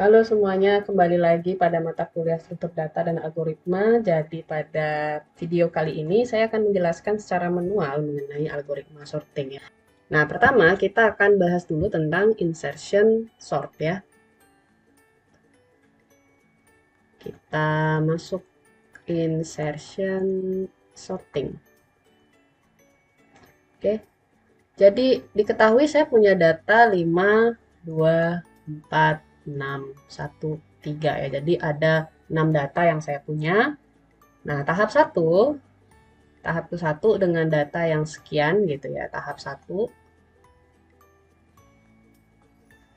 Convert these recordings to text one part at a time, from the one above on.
Halo semuanya, kembali lagi pada mata kuliah struktur data dan algoritma. Jadi pada video kali ini saya akan menjelaskan secara manual mengenai algoritma sorting ya. Nah, pertama kita akan bahas dulu tentang insertion sort ya. Kita masuk insertion sorting. Oke. Jadi diketahui saya punya data 5, 2, 4, 6, 1, 3 ya. Jadi ada 6 data yang saya punya. Nah, tahap ke satu dengan data yang sekian gitu ya. Tahap satu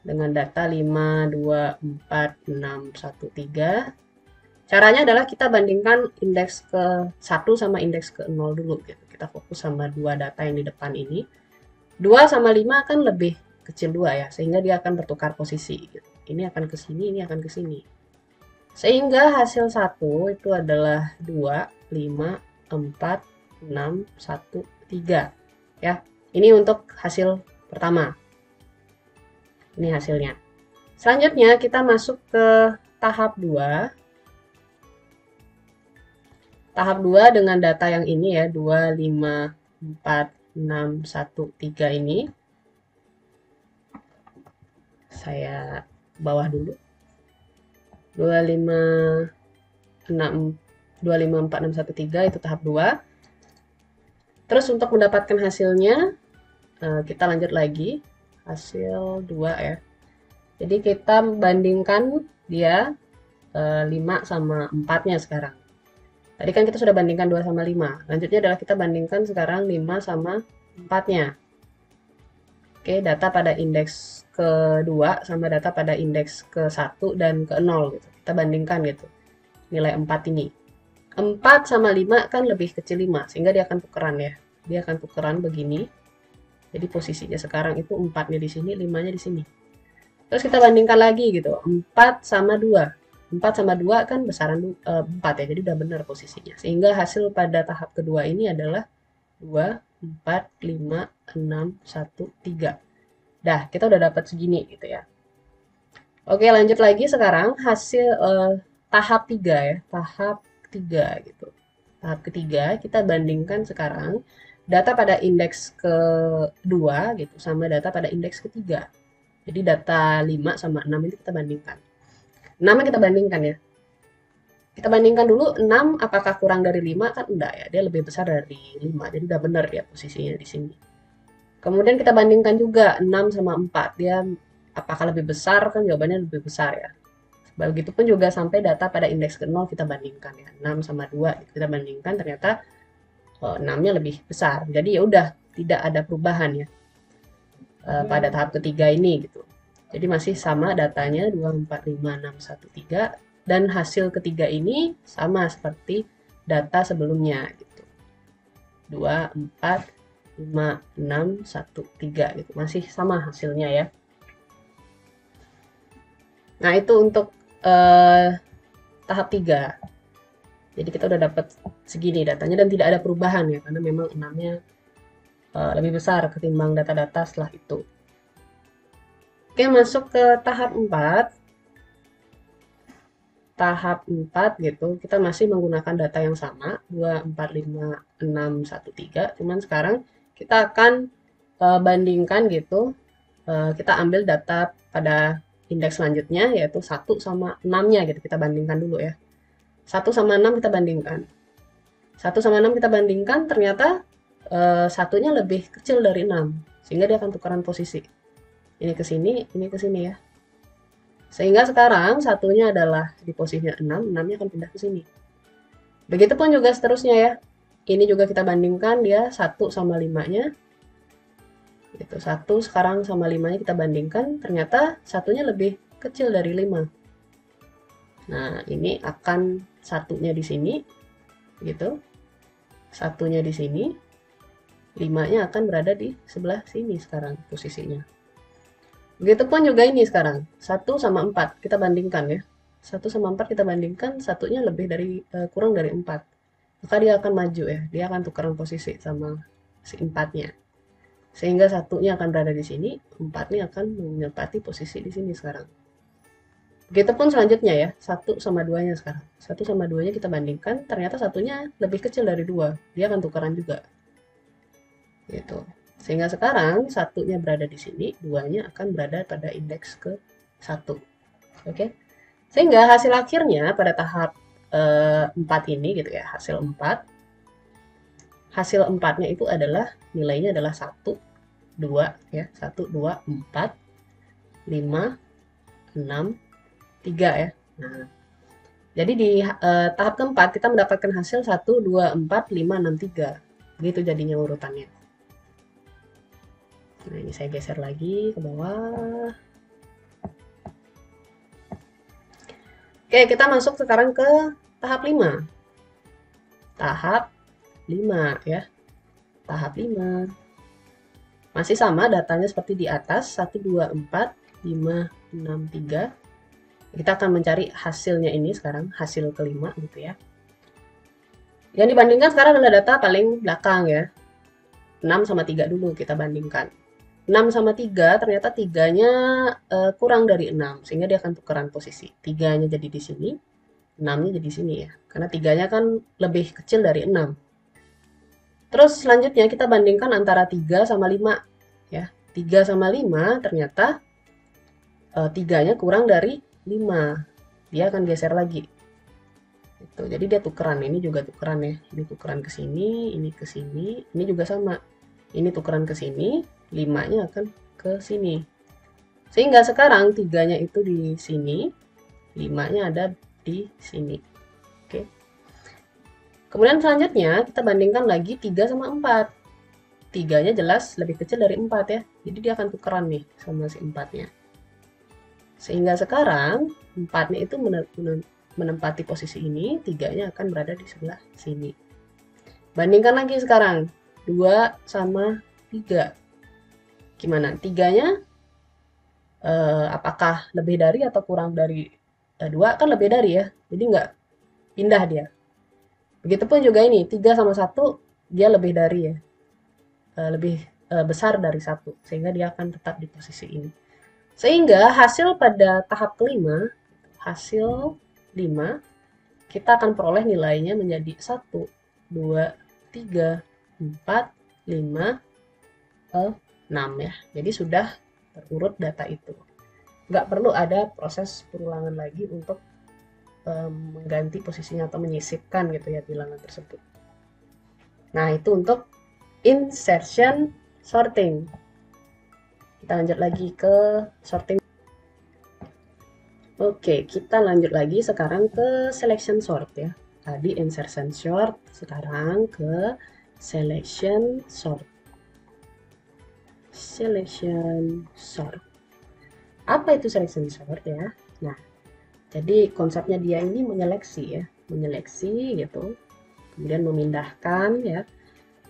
dengan data 5, 2, 4, 6, 1, 3. Caranya adalah kita bandingkan indeks ke satu sama indeks ke nol dulu gitu. Kita fokus sama dua data yang di depan ini. 2 sama 5 kan lebih kecil 2 ya, sehingga dia akan bertukar posisi gitu. Ini akan ke sini, ini akan ke sini. Sehingga hasil satu itu adalah 2, 5, 4, 6, 1, 3. Ya, ini untuk hasil pertama. Ini hasilnya. Selanjutnya kita masuk ke tahap 2. Tahap 2 dengan data yang ini ya, 2, 5, 4, 6, 1, 3 ini. Saya bawah dulu. 2, 5, 6, 2, 5, 4, 6, 1, 3 itu tahap 2. Terus untuk mendapatkan hasilnya, kita lanjut lagi. Hasil 2 ya. Jadi kita bandingkan dia 5 sama 4-nya sekarang. Tadi kan kita sudah bandingkan 2 sama 5. Lanjutnya adalah kita bandingkan sekarang 5 sama 4-nya. Oke, data pada indeks kedua sama data pada indeks ke 1 dan ke 0 gitu. Kita bandingkan gitu. Nilai 4 ini. 4 sama 5 kan lebih kecil 5, sehingga dia akan tukeran ya. Dia akan tukeran begini. Jadi posisinya sekarang itu 4-nya di sini, 5-nya di sini. Terus kita bandingkan lagi gitu. 4 sama 2. 4 sama 2 kan besaran 4 ya, jadi udah benar posisinya. Sehingga hasil pada tahap kedua ini adalah 2, 4, 5, 6, 1, 3. Dah, kita udah dapat segini gitu ya. Oke, lanjut lagi sekarang hasil tahap 3 ya. Tahap 3 gitu. Tahap ketiga, kita bandingkan sekarang data pada indeks kedua gitu sama data pada indeks ketiga. Jadi data 5 sama 6 itu kita bandingkan. 6 kita bandingkan ya. Kita bandingkan dulu 6 apakah kurang dari 5 kan enggak ya. Dia lebih besar dari 5. Jadi udah benar ya posisinya di sini. Kemudian kita bandingkan juga 6 sama 4. Dia apakah lebih besar kan jawabannya lebih besar ya. Begitupun juga sampai data pada indeks ke 0 kita bandingkan ya. 6 sama 2 kita bandingkan ternyata 6-nya lebih besar. Jadi ya udah tidak ada perubahan ya pada tahap ketiga ini gitu. Jadi masih sama datanya 2, 4, 5, 6, 1, 3 dan hasil ketiga ini sama seperti data sebelumnya gitu. 2, 4, 5, 6, 1, 3 gitu. Masih sama hasilnya ya. Nah, itu untuk tahap 3. Jadi kita udah dapat segini datanya dan tidak ada perubahan ya karena memang 6-nya lebih besar ketimbang data-data setelah itu. Oke, masuk ke tahap 4. Tahap 4 gitu, kita masih menggunakan data yang sama, 2, 4, 5, 6, 1, 3. Cuman sekarang kita akan bandingkan gitu, kita ambil data pada indeks selanjutnya, yaitu 1 sama 6-nya gitu, kita bandingkan dulu ya. 1 sama 6 kita bandingkan. 1 sama 6 kita bandingkan, ternyata satunya lebih kecil dari 6, sehingga dia akan tukaran posisi. Ini ke sini, ini ke sini ya. Sehingga sekarang satunya adalah di posisi 6, 6-nya akan pindah ke sini. Begitupun juga seterusnya ya. Ini juga kita bandingkan dia 1 sama 5-nya. Gitu. 1 sekarang sama 5-nya kita bandingkan, ternyata satunya lebih kecil dari 5. Nah, ini akan satunya di sini, gitu. Satunya di sini, 5-nya akan berada di sebelah sini sekarang posisinya. Begitupun juga ini sekarang, 1 sama 4 kita bandingkan ya. 1 sama 4 kita bandingkan, satunya lebih dari kurang dari 4. Maka dia akan maju ya, dia akan tukeran posisi sama si 4-nya. Sehingga satunya akan berada di sini, 4-nya akan menempati posisi di sini sekarang. Begitupun selanjutnya ya, 1 sama 2-nya sekarang. 1 sama 2-nya kita bandingkan, ternyata satunya lebih kecil dari 2. Dia akan tukaran juga. Gitu. Sehingga sekarang satunya berada di sini, 2-nya akan berada pada indeks ke 1. Oke. Sehingga hasil akhirnya pada tahap 4 ini gitu ya, hasil 4. Hasil 4-nya itu adalah nilainya adalah 1, 2 ya, 1, 2, 4, 5, 6, 3 ya. Nah, jadi di tahap keempat kita mendapatkan hasil 1, 2, 4, 5, 6, 3. Begitu jadinya urutannya. Nah, ini saya geser lagi ke bawah. Oke, kita masuk sekarang ke tahap 5. Tahap 5 ya. Tahap 5. Masih sama datanya seperti di atas, 1, 2, 4, 5, 6, 3. Kita akan mencari hasilnya ini sekarang, hasil kelima gitu ya. Yang dibandingkan sekarang adalah data paling belakang ya. 6 sama 3 dulu kita bandingkan. 6 sama 3 ternyata 3-nya kurang dari 6 sehingga dia akan tukeran posisi. 3-nya jadi di sini, 6-nya jadi di sini ya. Karena 3-nya kan lebih kecil dari 6. Terus selanjutnya kita bandingkan antara 3 sama 5 ya. 3 sama 5 ternyata 3-nya kurang dari 5. Dia akan geser lagi. Itu. Jadi dia tukeran, ini juga tukeran ya. Ini tukeran ke sini, ini ke sini, ini juga sama. Ini tukeran ke sini, 5-nya akan ke sini. Sehingga sekarang 3-nya itu di sini, 5-nya ada di sini. Oke. Kemudian selanjutnya kita bandingkan lagi 3 sama 4. 3-nya jelas lebih kecil dari 4 ya. Jadi dia akan tukeran nih sama si 4-nya. Sehingga sekarang 4-nya itu menempati posisi ini, 3-nya akan berada di sebelah sini. Bandingkan lagi sekarang 2 sama 3. Gimana? 3-nya apakah lebih dari atau kurang dari 2? Kan lebih dari ya. Jadi nggak pindah dia. Begitupun juga ini, 3 sama 1 dia lebih dari ya. Lebih besar dari 1. Sehingga dia akan tetap di posisi ini. Sehingga hasil pada tahap kelima, hasil 5, kita akan peroleh nilainya menjadi 1, 2, 3, 4, 5, 6 ya. Jadi sudah terurut data itu. Nggak perlu ada proses perulangan lagi untuk mengganti posisinya atau menyisipkan gitu ya bilangan tersebut. Nah, itu untuk insertion sorting. Kita lanjut lagi ke sorting. Oke, kita lanjut lagi sekarang ke selection sort ya. Tadi insertion sort, sekarang ke selection sort. Selection sort. Apa itu selection sort ya? Nah, jadi konsepnya dia ini menyeleksi ya, menyeleksi gitu, kemudian memindahkan ya.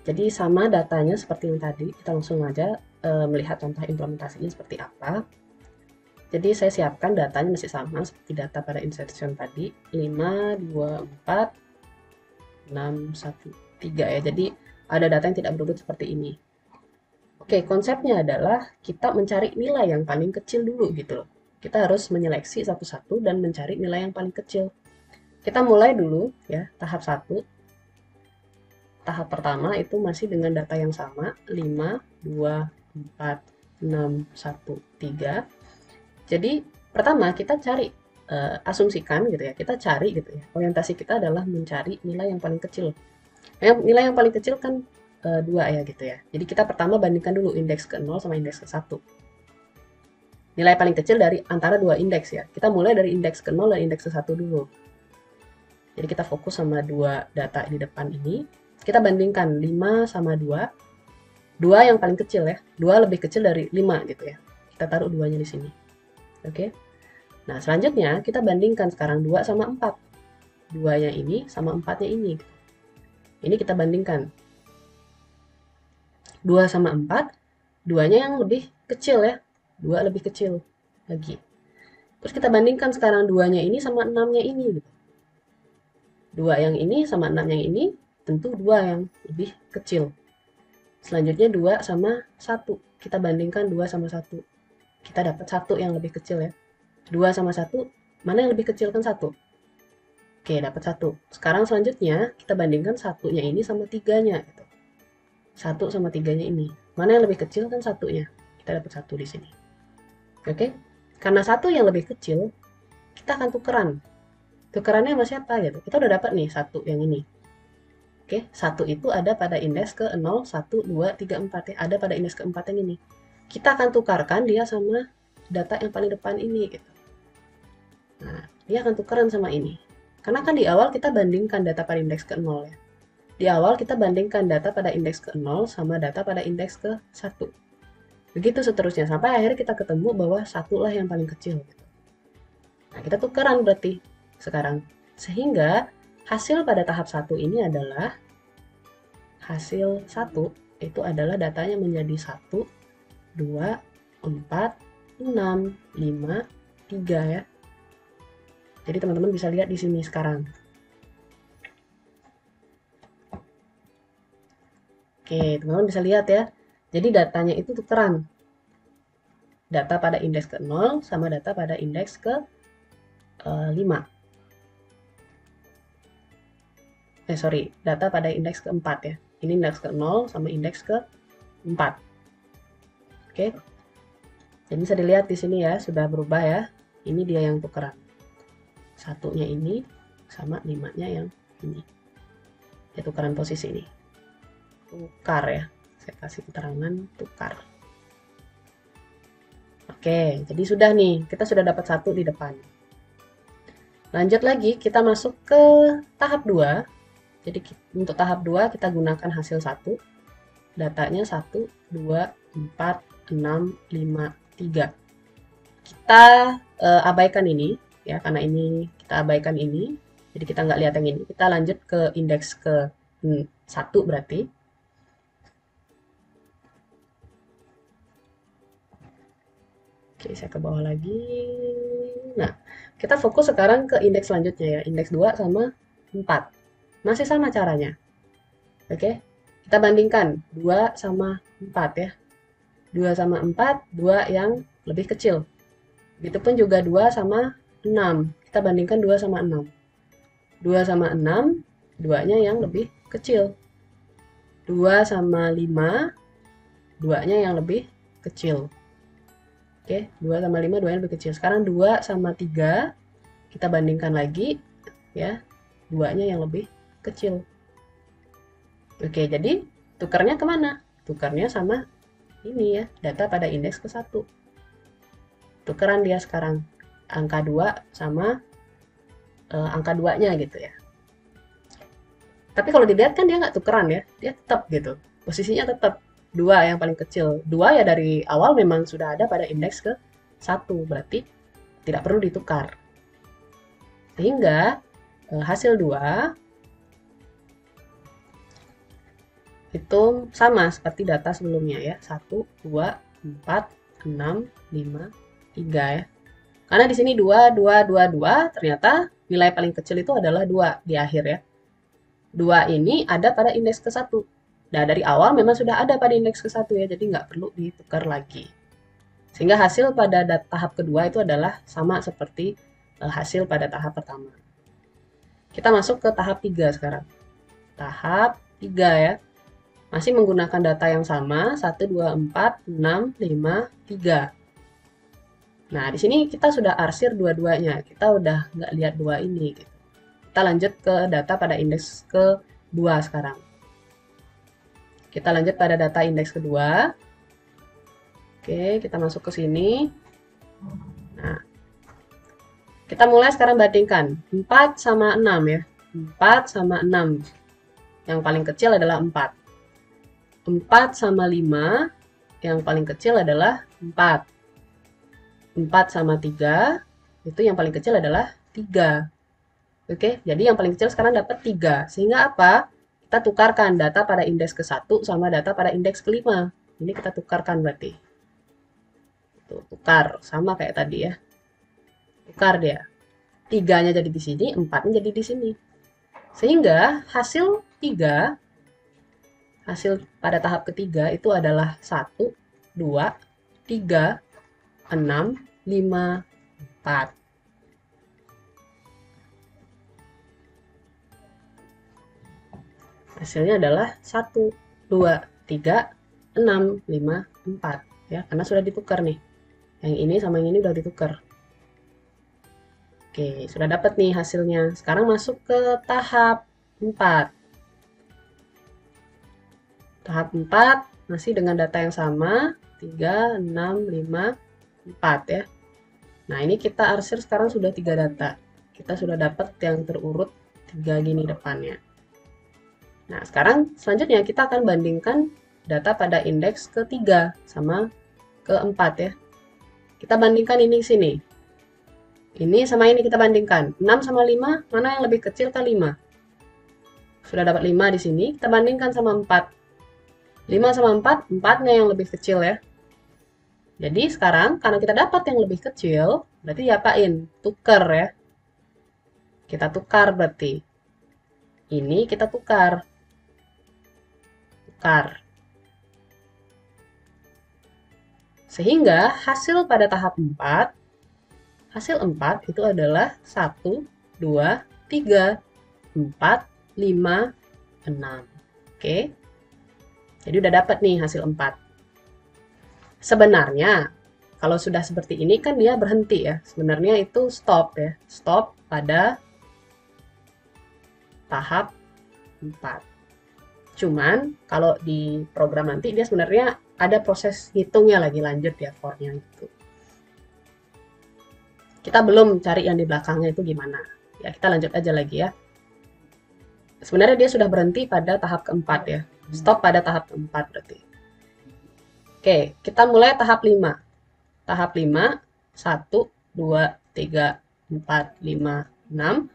Jadi sama datanya seperti yang tadi, kita langsung aja melihat contoh implementasinya seperti apa. Jadi saya siapkan datanya masih sama seperti data pada insertion tadi, 5, 2, 4, 6, 1, 3 ya. Jadi ada data yang tidak berurut seperti ini. Oke, konsepnya adalah kita mencari nilai yang paling kecil dulu gitu loh. Kita harus menyeleksi satu-satu dan mencari nilai yang paling kecil. Kita mulai dulu ya, tahap 1. Tahap pertama itu masih dengan data yang sama, 5, 2, 4, 6, 1, 3. Jadi pertama kita cari, asumsikan gitu ya, kita cari gitu ya, orientasi kita adalah mencari nilai yang paling kecil. Nilai yang paling kecil kan 2 ya gitu ya. Jadi kita pertama bandingkan dulu indeks ke 0 sama indeks ke 1. Nilai paling kecil dari antara dua indeks ya. Kita mulai dari indeks ke 0 dan indeks ke 1 dulu. Jadi kita fokus sama dua data di depan ini. Kita bandingkan 5 sama 2. 2 yang paling kecil ya. 2 lebih kecil dari 5 gitu ya. Kita taruh 2-nya di sini. Oke. Nah, selanjutnya kita bandingkan sekarang 2 sama 4. 2-nya ini sama 4-nya ini. Ini kita bandingkan. 2 sama 4, 2-nya yang lebih kecil ya. 2 lebih kecil lagi. Terus kita bandingkan sekarang 2-nya ini sama 6-nya ini. 2 yang ini sama 6 yang ini, tentu 2 yang lebih kecil. Selanjutnya 2 sama 1. Kita bandingkan 2 sama 1. Kita dapat 1 yang lebih kecil ya. 2 sama 1 Mana yang lebih kecil kan 1? Oke, dapat 1. Sekarang selanjutnya kita bandingkan satunya ini sama 3-nya gitu. 1 sama 3-nya ini. Mana yang lebih kecil kan satunya. Kita dapat 1 di sini. Oke? Karena 1 yang lebih kecil, kita akan tukeran. Tukerannya sama siapa gitu. Kita udah dapat nih 1 yang ini. Oke, 1 itu ada pada indeks ke 0, 1, 2, 3, 4 ya. Ada pada indeks keempat yang ini. Kita akan tukarkan dia sama data yang paling depan ini gitu. Nah, dia akan tukeran sama ini. Karena kan di awal kita bandingkan data pada indeks ke 0 ya. Di awal kita bandingkan data pada indeks ke 0 sama data pada indeks ke 1. Begitu seterusnya, sampai akhirnya kita ketemu bahwa 1 lah yang paling kecil. Nah, kita tukeran berarti sekarang. Sehingga hasil pada tahap 1 ini adalah hasil 1 itu adalah datanya menjadi 1, 2, 4, 6, 5, 3 ya. Jadi teman-teman bisa lihat di sini sekarang. Oke, teman-teman bisa lihat ya. Jadi datanya itu tukeran. Data pada indeks ke 0 sama data pada indeks ke 5. Data pada indeks ke 4 ya. Ini indeks ke 0 sama indeks ke 4. Oke. Jadi bisa dilihat di sini ya, sudah berubah ya. Ini dia yang tukeran. Satunya ini sama 5-nya yang ini. Ya, tukeran posisi ini. Tukar ya. Saya kasih keterangan tukar. Oke, jadi sudah nih, kita sudah dapat 1 di depan. Lanjut lagi, kita masuk ke tahap 2. Jadi untuk tahap 2 kita gunakan hasil 1. Datanya 1, 2, 4, 6, 5, 3. Kita abaikan ini ya, karena ini kita abaikan ini. Jadi kita nggak lihat yang ini. Kita lanjut ke indeks ke 1 berarti. Oke, saya ke bawah lagi. Nah, kita fokus sekarang ke indeks selanjutnya ya, indeks 2 sama 4. Masih sama caranya. Oke, kita bandingkan 2 sama 4 ya. 2 sama 4, 2 yang lebih kecil. Begitupun juga 2 sama 6. Kita bandingkan 2 sama 6. 2 sama 6, 2-nya yang lebih kecil. 2 sama 5, 2-nya yang lebih kecil. Oke, 2 sama 5, 2 yang lebih kecil. Sekarang 2 sama 3, kita bandingkan lagi, ya, 2-nya yang lebih kecil. Oke, jadi tukarnya kemana? Tukarnya sama ini ya, data pada indeks ke 1. Tukeran dia sekarang, angka 2 sama angka 2-nya gitu ya. Tapi kalau dilihat kan dia nggak tukeran ya, dia tetap gitu. Posisinya tetap. 2 yang paling kecil. 2 ya dari awal memang sudah ada pada indeks ke 1. Berarti tidak perlu ditukar. Sehingga hasil 2 itu sama seperti data sebelumnya ya. 1, 2, 4, 6, 5, 3 ya. Karena di sini 2, 2, 2, 2. Ternyata nilai paling kecil itu adalah 2 di akhir ya. 2 ini ada pada indeks ke 1. Nah, dari awal memang sudah ada pada indeks ke 1 ya, jadi nggak perlu ditukar lagi. Sehingga hasil pada tahap kedua itu adalah sama seperti hasil pada tahap pertama. Kita masuk ke tahap 3 sekarang. Tahap 3 ya. Masih menggunakan data yang sama, 1, 2, 4, 6, 5, 3. Nah, di sini kita sudah arsir dua-duanya. Kita udah nggak lihat 2 ini. Gitu. Kita lanjut ke data pada indeks kedua sekarang. Kita lanjut pada data indeks kedua. Oke, kita masuk ke sini. Nah, kita mulai sekarang bandingkan. 4 sama 6 ya. 4 sama 6. Yang paling kecil adalah 4. 4 sama 5. Yang paling kecil adalah 4. 4 sama 3. Itu yang paling kecil adalah 3. Oke, jadi yang paling kecil sekarang dapat 3. Sehingga apa? Kita tukarkan data pada indeks ke-1 sama data pada indeks ke-5. Ini kita tukarkan berarti. Tuh, tukar. Sama kayak tadi ya. Tukar dia. 3-nya jadi di sini, 4-nya jadi di sini. Sehingga hasil 3, hasil pada tahap ketiga itu adalah 1, 2, 3, 6, 5, 4. Hasilnya adalah 1, 2, 3, 6, 5, 4. Ya, karena sudah ditukar nih. Yang ini sama yang ini udah ditukar. Oke, sudah dapat nih hasilnya. Sekarang masuk ke tahap 4. Tahap 4 masih dengan data yang sama, 3, 6, 5, 4 ya. Nah, ini kita arsir sekarang sudah 3 data. Kita sudah dapat yang terurut 3 gini depannya. Nah, sekarang selanjutnya kita akan bandingkan data pada indeks ke-3 sama ke-4 ya. Kita bandingkan ini di sini. Ini sama ini kita bandingkan. 6 sama 5, mana yang lebih kecil kan 5? Sudah dapat 5 di sini, kita bandingkan sama 4. 5 sama 4, 4-nya yang lebih kecil ya. Jadi sekarang karena kita dapat yang lebih kecil, berarti diapain? Tukar ya. Kita tukar berarti. Ini kita tukar. Tukar. Sehingga hasil pada tahap 4, hasil 4 itu adalah 1, 2, 3, 4, 5, 6. Oke. Jadi udah dapat nih hasil 4. Sebenarnya, kalau sudah seperti ini kan dia berhenti ya. Sebenarnya itu stop ya. Stop pada tahap 4. Cuman, kalau di program nanti dia sebenarnya ada proses hitungnya lagi lanjut ya for-nya gitu. Kita belum cari yang di belakangnya itu gimana. Ya, kita lanjut aja lagi ya. Sebenarnya dia sudah berhenti pada tahap keempat ya. Stop pada tahap keempat berarti. Oke, kita mulai tahap 5. Tahap 5, 1, 2, 3, 4, 5, 6.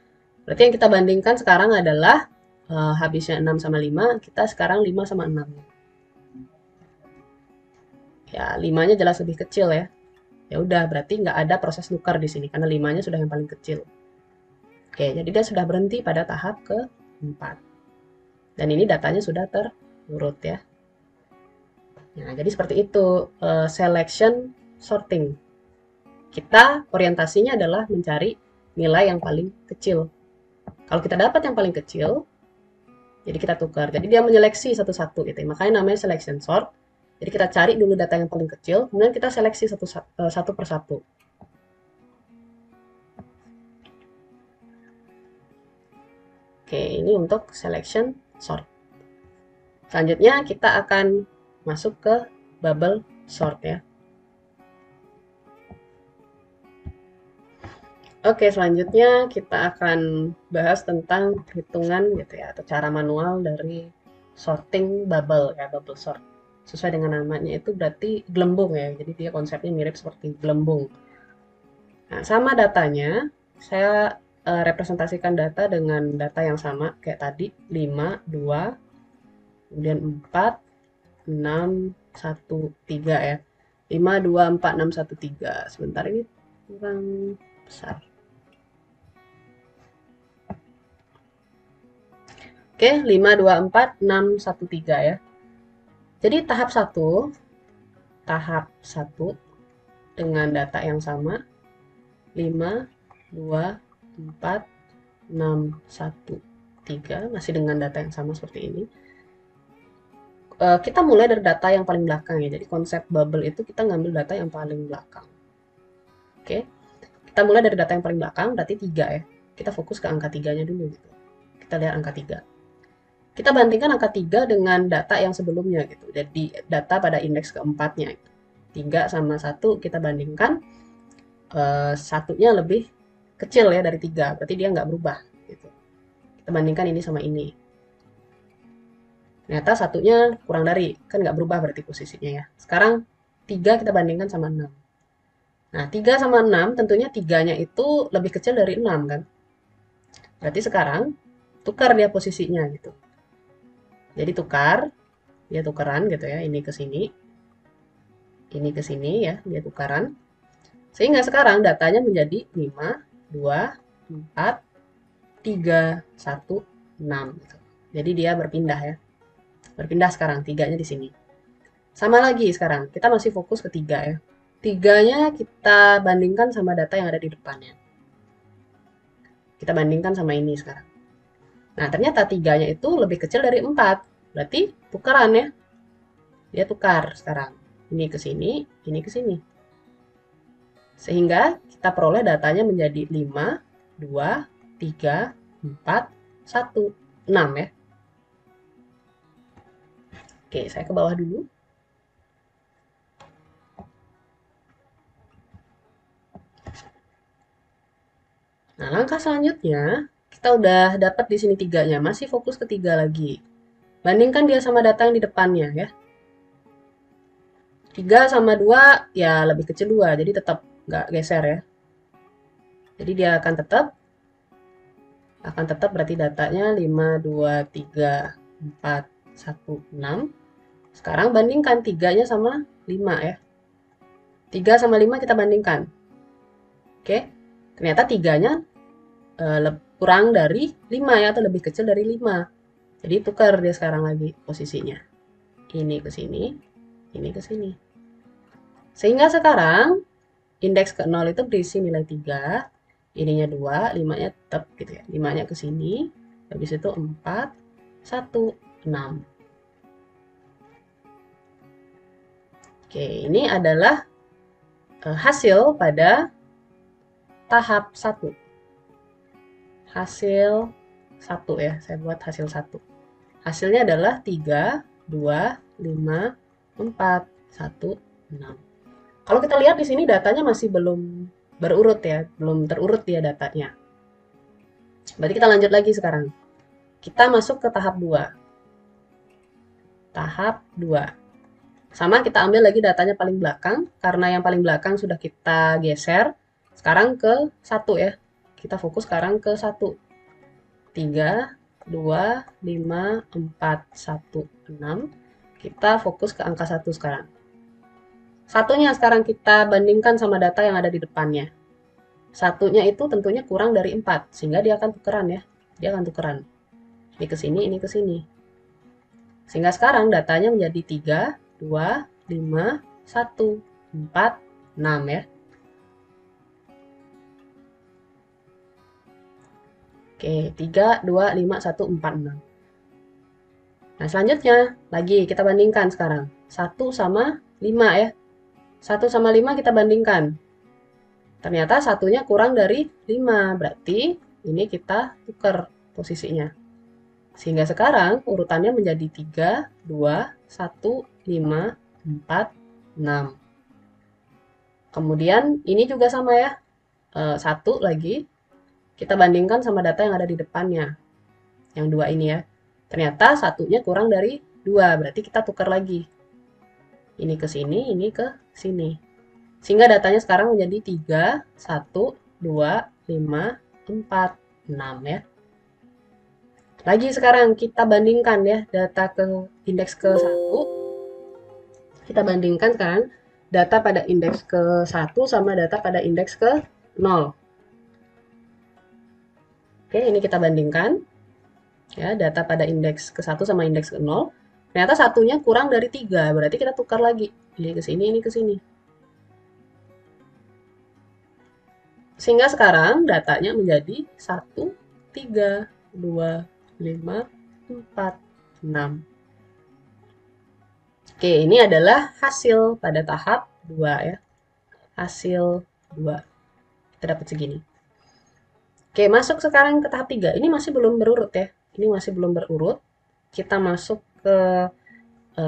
Berarti yang kita bandingkan sekarang adalah habisnya 6 sama 5, kita sekarang 5 sama 6. Ya, 5-nya jelas lebih kecil ya. Ya udah, berarti nggak ada proses nukar di sini karena 5-nya sudah yang paling kecil. Oke, jadi dia sudah berhenti pada tahap ke-4. Dan ini datanya sudah terurut ya. Nah, jadi seperti itu selection sorting. Kita orientasinya adalah mencari nilai yang paling kecil. Kalau kita dapat yang paling kecil, jadi kita tukar. Jadi dia menyeleksi satu-satu gitu. Makanya namanya selection sort. Jadi kita cari dulu data yang paling kecil, kemudian kita seleksi satu persatu. Oke, ini untuk selection sort. Selanjutnya kita akan masuk ke bubble sort ya. Oke, selanjutnya kita akan bahas tentang hitungan gitu ya, atau cara manual dari sorting bubble ya, bubble sort. Sesuai dengan namanya itu berarti gelembung ya, jadi dia konsepnya mirip seperti gelembung. Nah, sama datanya, saya representasikan data dengan data yang sama kayak tadi, 5, 2, kemudian 4, 6, 1, 3 ya. 5, 2, 4, 6, 1, 3. Sebentar ini kurang besar. Oke, 5, 2, 4, 6, 1, 3 ya. Jadi tahap 1 dengan data yang sama 5, 2, 4, 6, 1, 3 masih dengan data yang sama seperti ini. Kita mulai dari data yang paling belakang ya. Jadi konsep bubble itu kita ngambil data yang paling belakang. Oke. Kita mulai dari data yang paling belakang berarti 3 ya. Kita fokus ke angka 3-nya dulu gitu. Kita lihat angka 3. Kita bandingkan angka 3 dengan data yang sebelumnya gitu. Jadi data pada indeks keempatnya. 3 sama 1 kita bandingkan. Satunya lebih kecil ya dari 3. Berarti dia nggak berubah. Gitu. Kita bandingkan ini sama ini. Ternyata satunya kurang dari. Kan nggak berubah berarti posisinya ya. Sekarang 3 kita bandingkan sama 6. Nah, 3 sama 6 tentunya 3-nya itu lebih kecil dari 6 kan. Berarti sekarang tukar dia posisinya gitu. Jadi tukar, dia tukaran gitu ya, ini ke sini ya, dia tukaran. Sehingga sekarang datanya menjadi 5, 2, 4, 3, 1, 6 gitu. Jadi dia berpindah ya. Berpindah sekarang, 3-nya di sini. Sama lagi sekarang, kita masih fokus ke 3 ya. 3-nya kita bandingkan sama data yang ada di depannya. Kita bandingkan sama ini sekarang. Nah, ternyata 3-nya itu lebih kecil dari 4. Berarti tukaran ya. Dia tukar sekarang. Ini ke sini, ini ke sini. Sehingga kita peroleh datanya menjadi 5, 2, 3, 4, 1, 6 ya. Oke, saya ke bawah dulu. Nah, langkah selanjutnya, kita udah dapat di sini 3-nya, masih fokus ke 3 lagi. Bandingkan dia sama data yang di depannya ya. 3 sama 2 ya lebih kecil 2, jadi tetap nggak geser ya. Jadi dia akan tetap berarti datanya 5, 2, 3, 4, 1, 6. Sekarang bandingkan 3-nya sama 5 ya. 3 sama 5 kita bandingkan. Oke, ternyata 3-nya kurang dari 5 ya, atau lebih kecil dari 5. Jadi tukar dia sekarang lagi posisinya. Ini ke sini, ini ke sini. Sehingga sekarang indeks ke 0 itu berisi nilai 3, ininya 2, 5-nya tetap gitu ya. 5-nya ke sini, habis itu 4, 1, 6. Oke, ini adalah hasil pada tahap 1. Hasil 1 ya, saya buat hasil 1. Hasilnya adalah 3, 2, 5, 4, 1, 6. Kalau kita lihat di sini datanya masih belum berurut ya, belum terurut ya datanya. Berarti kita lanjut lagi sekarang. Kita masuk ke tahap 2. Tahap 2. Sama kita ambil lagi datanya paling belakang, karena yang paling belakang sudah kita geser. Sekarang ke 1 ya. Kita fokus sekarang ke 1. 3, 2, 5, 4, 1, 6. Kita fokus ke angka 1 sekarang. Satunya sekarang kita bandingkan sama data yang ada di depannya. Satunya itu tentunya kurang dari 4, sehingga dia akan tukeran ya. Dia akan tukeran. Ini ke sini, ini ke sini. Sehingga sekarang datanya menjadi 3, 2, 5, 1, 4, 6 ya. Oke, 3, 2, 5, 1, 4, 6. Nah, selanjutnya lagi kita bandingkan sekarang. 1 sama 5 ya. 1 sama 5 kita bandingkan. Ternyata satunya kurang dari 5. Berarti ini kita tukar posisinya. Sehingga sekarang urutannya menjadi 3, 2, 1, 5, 4, 6. Kemudian ini juga sama ya. 1 lagi. Kita bandingkan sama data yang ada di depannya. Yang 2 ini ya. Ternyata satunya kurang dari 2. Berarti kita tukar lagi. Ini ke sini, ini ke sini. Sehingga datanya sekarang menjadi 3, 1, 2, 5, 4, 6 ya. Lagi sekarang kita bandingkan ya data ke indeks ke 1. Kita bandingkan sekarang data pada indeks ke 1 sama data pada indeks ke 0. Oke, ini kita bandingkan. Ya, data pada indeks ke 1 sama indeks ke 0. Ternyata satunya kurang dari 3, berarti kita tukar lagi. Ini ke sini, ini ke sini. Sehingga sekarang datanya menjadi 1, 3, 2, 5, 4, 6. Oke, ini adalah hasil pada tahap 2 ya. Hasil 2. Kita dapat segini. Oke, masuk sekarang ke tahap 3. Ini masih belum berurut ya. Ini masih belum berurut. Kita masuk ke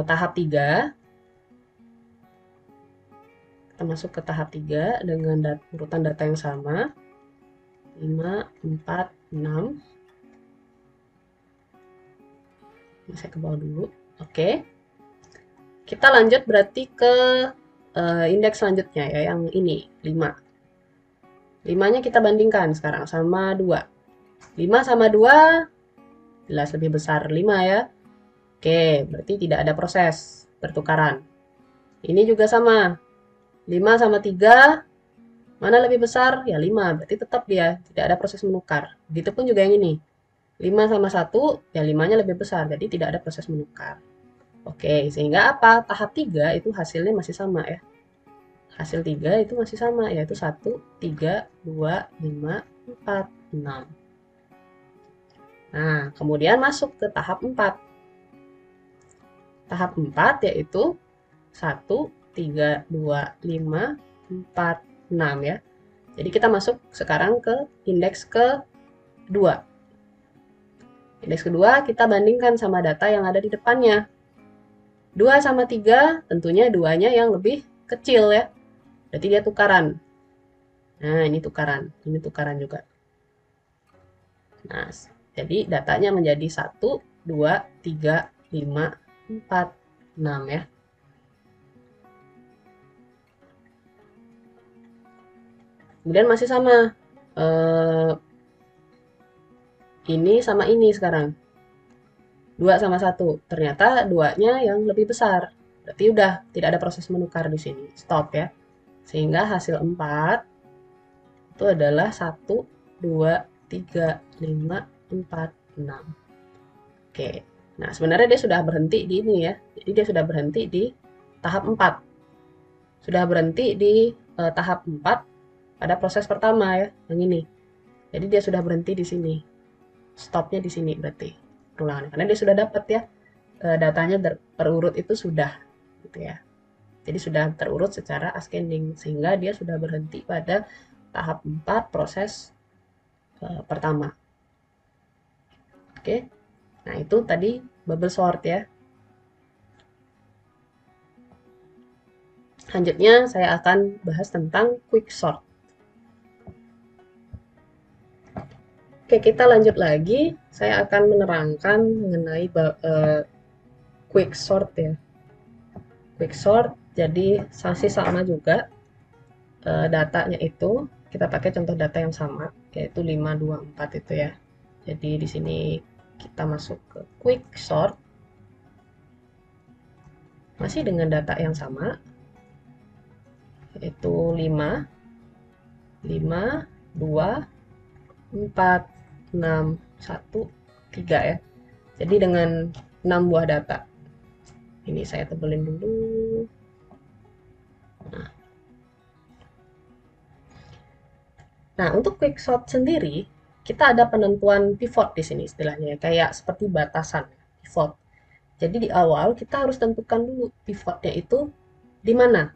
tahap 3. Kita masuk ke tahap 3 dengan urutan data yang sama. 5, 4, 6. Ini saya ke bawah dulu. Oke. Kita lanjut berarti ke indeks selanjutnya ya, yang ini, 5. 5-nya kita bandingkan sekarang sama 2. 5 sama 2 jelas lebih besar 5 ya. Oke, berarti tidak ada proses pertukaran. Ini juga sama. 5 sama 3, mana lebih besar? Ya 5, berarti tetap dia tidak ada proses menukar. Begitupun juga yang ini. 5 sama 1, ya 5-nya lebih besar, jadi tidak ada proses menukar. Oke, sehingga apa? Tahap 3 itu hasilnya masih sama ya. Hasil 3 itu masih sama, yaitu 1, 3, 2, 5, 4, 6. Nah, kemudian masuk ke tahap 4. Tahap 4 yaitu 1, 3, 2, 5, 4, 6 ya. Jadi kita masuk sekarang ke indeks kedua. Indeks kedua kita bandingkan sama data yang ada di depannya. 2 sama 3 tentunya duanya yang lebih kecil ya. Berarti dia tukaran. Nah, ini tukaran juga. Nah, jadi datanya menjadi 1, 2, 3, 5, 4, 6 ya. Kemudian masih sama. Ini sama ini sekarang. 2 sama 1. Ternyata 2-nya yang lebih besar. Berarti udah tidak ada proses menukar di sini. Stop ya. Sehingga hasil 4 itu adalah 1, 2, 3, 5, 4, 6. Oke. Nah, sebenarnya dia sudah berhenti di ini ya. Jadi dia sudah berhenti di tahap 4. Sudah berhenti di tahap 4 pada proses pertama ya, yang ini. Jadi dia sudah berhenti di sini. Stopnya di sini berarti ulangan. Karena dia sudah dapat ya datanya terurut itu sudah gitu ya. Jadi sudah terurut secara ascending sehingga dia sudah berhenti pada tahap 4 proses pertama. Oke. Nah, itu tadi bubble sort ya. Selanjutnya saya akan bahas tentang quick sort. Oke, kita lanjut lagi. Saya akan menerangkan mengenai quick sort ya. Quick sort jadi masih sama juga datanya itu kita pakai contoh data yang sama yaitu 5, 2, 4 itu ya. Jadi di sini kita masuk ke quick sort masih dengan data yang sama yaitu 5, 5, 2, 4, 6, 1, 3 ya. Jadi dengan 6 buah data. Ini saya tebelin dulu. Nah, untuk quick sort sendiri, kita ada penentuan pivot di sini istilahnya, kayak seperti batasan pivot. Jadi di awal kita harus tentukan dulu pivotnya itu di mana.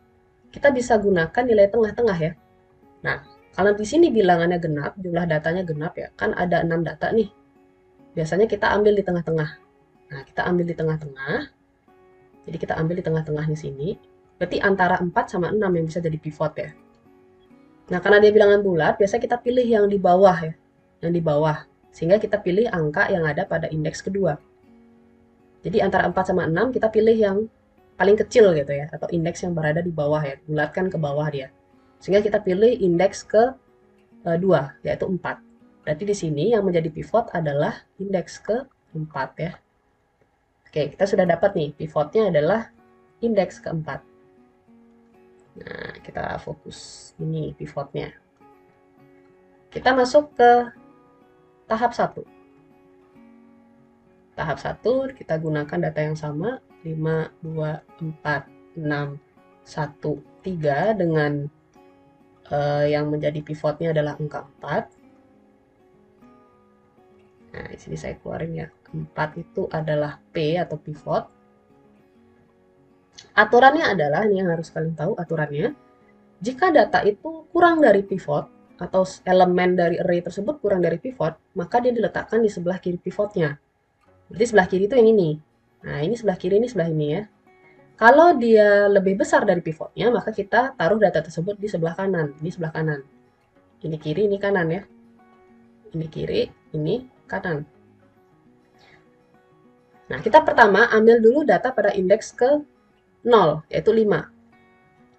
Kita bisa gunakan nilai tengah-tengah ya. Nah, kalau di sini bilangannya genap, jumlah datanya genap ya, kan ada 6 data nih. Biasanya kita ambil di tengah-tengah. Nah, kita ambil di tengah-tengah. Jadi kita ambil di tengah-tengah di sini. Berarti antara 4 sama 6 yang bisa jadi pivot ya. Nah, karena dia bilangan bulat, biasanya kita pilih yang di bawah ya. Yang di bawah. Sehingga kita pilih angka yang ada pada indeks kedua. Jadi antara 4 sama 6 kita pilih yang paling kecil gitu ya. Atau indeks yang berada di bawah ya. Bulatkan ke bawah dia. Sehingga kita pilih indeks ke 2, yaitu 4. Berarti di sini yang menjadi pivot adalah indeks ke 4 ya. Oke, kita sudah dapat nih. Pivotnya adalah indeks keempat. Nah, kita fokus ini pivotnya. Kita masuk ke tahap 1. Tahap 1 kita gunakan data yang sama 5, 2, 4, 6, 1, 3 dengan yang menjadi pivotnya adalah angka 4. Nah, di sini saya keluarin ya. 4 itu adalah P atau pivot. Aturannya adalah, ini yang harus kalian tahu aturannya, jika data itu kurang dari pivot, atau elemen dari array tersebut kurang dari pivot, maka dia diletakkan di sebelah kiri pivotnya. Berarti sebelah kiri itu yang ini. Nah, ini sebelah kiri, ini sebelah ini ya. Kalau dia lebih besar dari pivotnya, maka kita taruh data tersebut di sebelah kanan. Ini sebelah kanan. Ini kiri, ini kanan ya. Ini kiri, ini kanan. Nah, kita pertama ambil dulu data pada indeks ke 0, yaitu 5.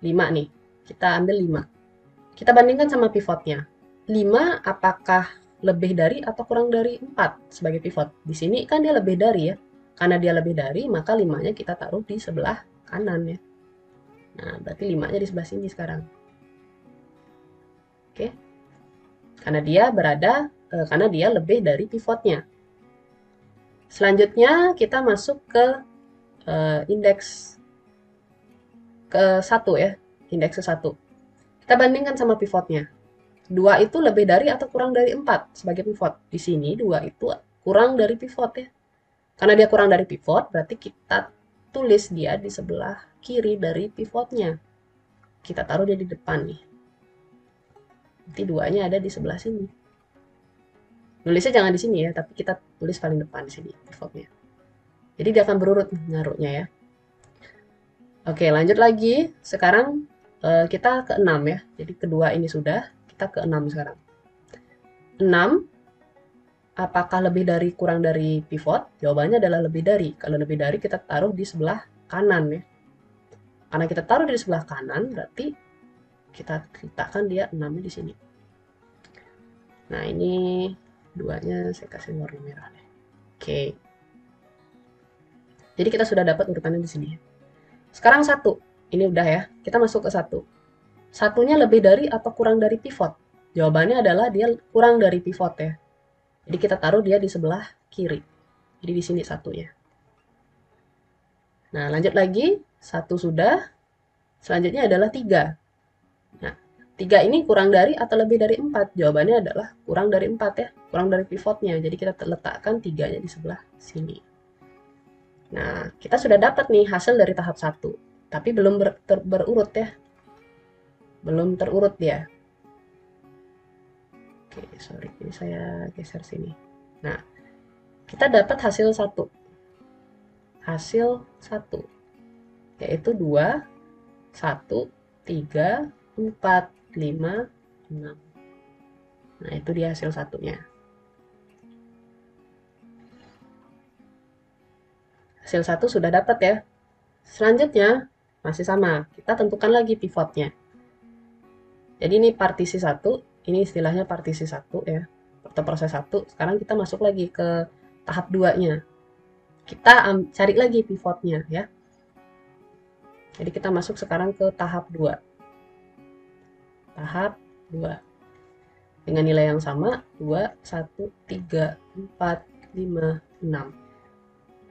5 nih. Kita ambil 5. Kita bandingkan sama pivotnya. 5 apakah lebih dari atau kurang dari 4 sebagai pivot? Di sini kan dia lebih dari ya. Karena dia lebih dari, maka 5-nya kita taruh di sebelah kanan ya. Nah, berarti 5-nya di sebelah sini sekarang. Oke. Karena dia lebih dari pivotnya. Selanjutnya kita masuk ke indeks ke 1 ya. Indeks ke 1. Kita bandingkan sama pivotnya. 2 itu lebih dari atau kurang dari 4 sebagai pivot. Di sini 2 itu kurang dari pivot ya. Karena dia kurang dari pivot, berarti kita tulis dia di sebelah kiri dari pivotnya. Kita taruh dia di depan nih. Nanti 2-nya ada di sebelah sini. Nulisnya jangan di sini ya, tapi kita tulis paling depan di sini pivotnya. Jadi dia akan berurut naruhnya ya. Oke, lanjut lagi. Sekarang kita ke 6 ya. Jadi kedua ini sudah, kita ke 6 sekarang. 6, apakah lebih dari kurang dari pivot? Jawabannya adalah lebih dari. Kalau lebih dari kita taruh di sebelah kanan ya. Karena kita taruh di sebelah kanan, berarti kita letakkan dia 6-nya di sini. Nah, ini 2-nya saya kasih warna merah deh. Oke. Jadi kita sudah dapat urutannya di sini. Sekarang 1. Ini udah ya. Kita masuk ke 1. 1-nya lebih dari atau kurang dari pivot? Jawabannya adalah dia kurang dari pivot ya. Jadi kita taruh dia di sebelah kiri. Jadi di sini 1-nya. Nah, lanjut lagi. 1 sudah. Selanjutnya adalah 3. Nah, 3 ini kurang dari atau lebih dari 4? Jawabannya adalah kurang dari 4 ya. Kurang dari pivotnya. Jadi kita letakkan 3-nya di sebelah sini. Nah, kita sudah dapat nih hasil dari tahap 1. Tapi belum berurut ya. Belum terurut dia. Oke, sorry. Ini saya geser sini. Nah, kita dapat hasil 1. Hasil 1. Yaitu 2, 1, 3, 4, 5, 6. Nah, itu dia hasil 1-nya. Hasil 1 sudah dapat ya. Selanjutnya, masih sama. Kita tentukan lagi pivotnya. Jadi ini partisi 1, ini istilahnya partisi 1 ya. Atau proses 1. Sekarang kita masuk lagi ke tahap 2-nya. Kita cari lagi pivotnya ya. Jadi kita masuk sekarang ke tahap 2. Tahap 2. Dengan nilai yang sama, 2, 1, 3, 4, 5, 6.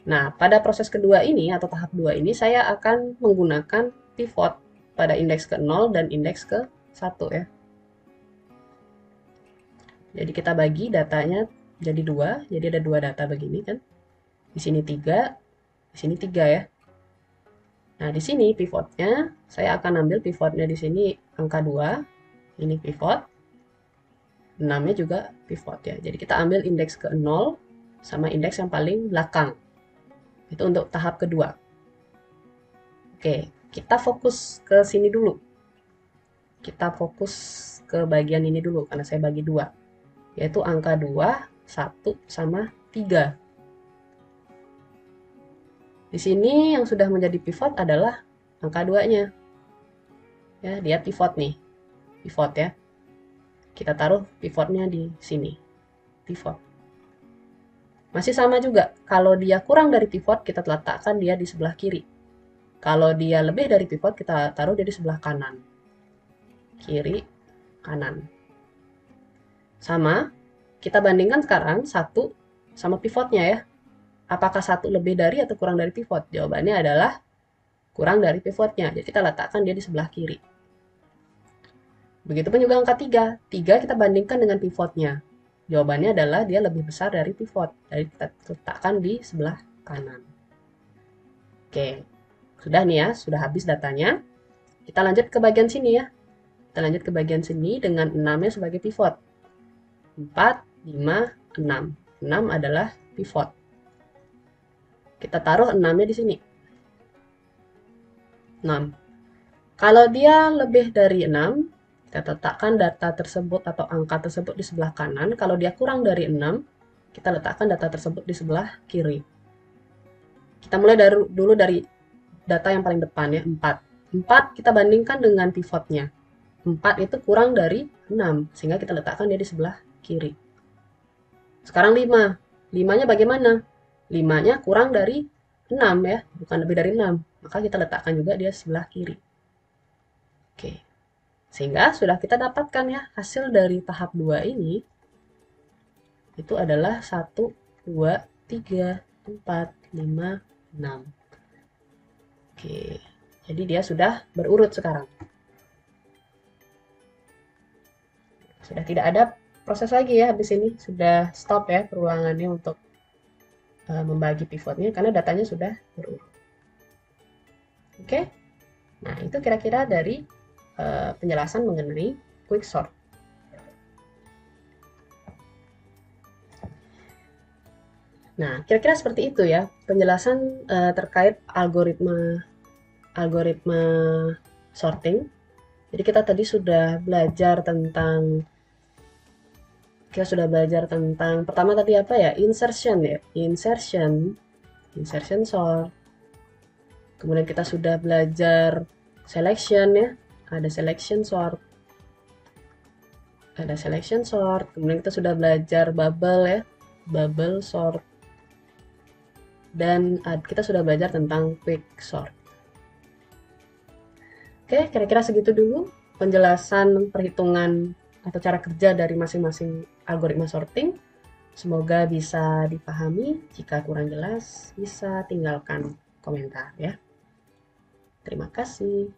Nah, pada proses kedua ini atau tahap 2 ini saya akan menggunakan pivot pada indeks ke 0 dan indeks ke 1 ya. Jadi kita bagi datanya jadi 2, jadi ada 2 data begini kan. Di sini 3, di sini 3 ya. Nah, di sini pivotnya, saya akan ambil pivotnya di sini angka 2, ini pivot, 6-nya juga pivot ya. Jadi kita ambil indeks ke 0 sama indeks yang paling belakang. Itu untuk tahap kedua. Oke, kita fokus ke sini dulu. Kita fokus ke bagian ini dulu, karena saya bagi 2. Yaitu angka 2, 1, sama 3. Di sini yang sudah menjadi pivot adalah angka 2-nya. Ya, dia pivot nih. Pivot ya. Kita taruh pivotnya di sini. Pivot. Masih sama juga. Kalau dia kurang dari pivot, kita letakkan dia di sebelah kiri. Kalau dia lebih dari pivot, kita taruh dia di sebelah kanan. Kiri, kanan. Sama. Kita bandingkan sekarang 1 sama pivotnya ya. Apakah 1 lebih dari atau kurang dari pivot? Jawabannya adalah kurang dari pivotnya. Jadi kita letakkan dia di sebelah kiri. Begitupun juga angka 3. 3 kita bandingkan dengan pivotnya. Jawabannya adalah dia lebih besar dari pivot. Jadi kita letakkan di sebelah kanan. Oke. Sudah nih ya, sudah habis datanya. Kita lanjut ke bagian sini ya. Kita lanjut ke bagian sini dengan 6-nya sebagai pivot. 4, 5, 6. 6 adalah pivot. Kita taruh 6-nya di sini. 6. Kalau dia lebih dari 6, kita letakkan data tersebut atau angka tersebut di sebelah kanan. Kalau dia kurang dari 6, kita letakkan data tersebut di sebelah kiri. Kita mulai dulu dari data yang paling depan ya, 4. 4 kita bandingkan dengan pivotnya. 4 itu kurang dari 6, sehingga kita letakkan dia di sebelah kiri. Sekarang 5. 5-nya bagaimana? 5-nya kurang dari 6 ya, bukan lebih dari 6. Maka kita letakkan juga dia sebelah kiri. Oke. Sehingga sudah kita dapatkan ya hasil dari tahap 2 ini. Itu adalah 1, 2, 3, 4, 5, 6. Oke. Jadi dia sudah berurut sekarang. Sudah tidak ada proses lagi ya habis ini. Sudah stop ya perulangannya untuk membagi pivotnya karena datanya sudah berurut. Oke, nah itu kira-kira dari penjelasan mengenai quicksort. Nah, kira-kira seperti itu ya penjelasan terkait algoritma sorting. Jadi kita tadi sudah belajar tentang pertama tadi apa ya? Insertion ya. Insertion sort. Kemudian kita sudah belajar selection ya. Ada selection sort. Kemudian kita sudah belajar bubble ya. Bubble sort. Dan kita sudah belajar tentang quicksort. Oke, kira-kira segitu dulu penjelasan perhitungan atau cara kerja dari masing-masing algoritma sorting. Semoga bisa dipahami. Jika kurang jelas, bisa tinggalkan komentar ya. Terima kasih.